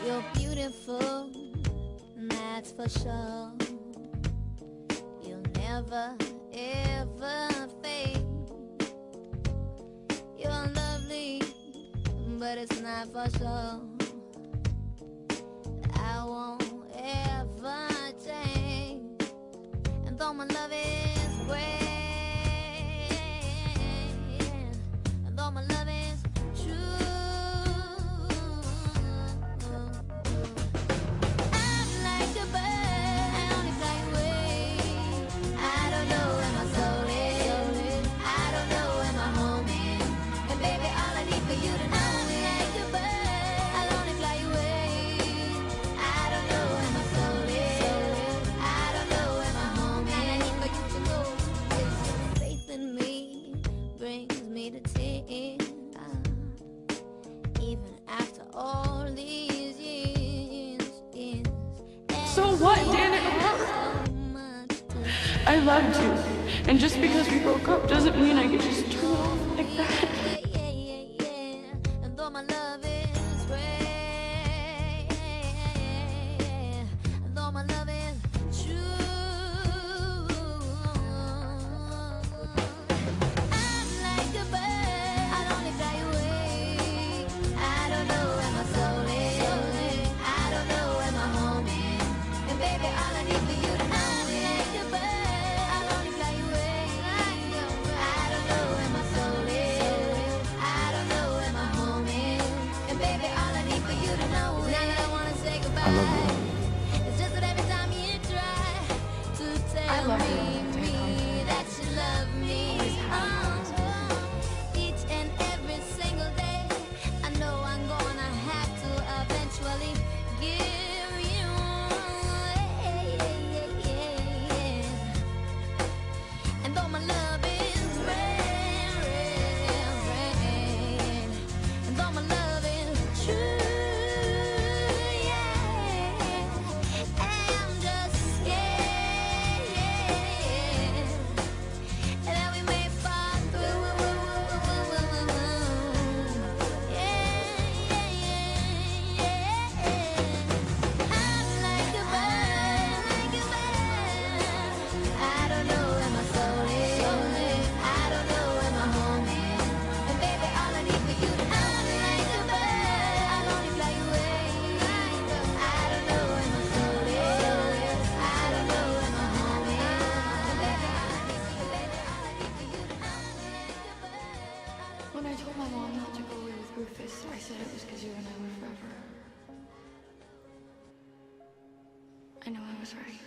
You're beautiful, that's for sure. You'll never, ever fade. You're lovely, but it's not for sure. I won't ever change. And though my love is great, and though my love is true, I'm like a bird, I only fly away. I don't know where my soul is, I don't know where my home is. And baby, all I need for you to know, I'm like a bird, I'll only fly away. I don't know where my soul is, I don't know where my home is. All I need for you to know is your faith in me brings me to tears. Even after all these years. So what, Danica? I loved you, and just because we broke up doesn't mean I can just turn off like that. And though my love is great, and though my love is true, I'm like a bird, I'll only fly away. I don't know where my soul is, I don't know where my home is. And baby, all I need for you to know, I'm like a bird, I'll only fly away. I don't know where my soul is, I don't know where my home is. And baby, all I need for you to know is now that I wanna say goodbye. I love you. It's just that every time you try to I tell love me you. that you love me, each and every single day, I know I'm gonna have to eventually give you. And though my love is rare, and though my love is true, I'm just scared that we may fall through. I'm like a bird, I don't know where my soul is, I don't know where my home is. And baby, all I need for you to know, I'm like a bird, I'll only fly away. I don't know where my soul is, I don't know where my home is. And baby, all I need for you to know, I'm like a bird. When I told my mom not to go away with Rufus, I said it was because you and I were forever. I know I was right.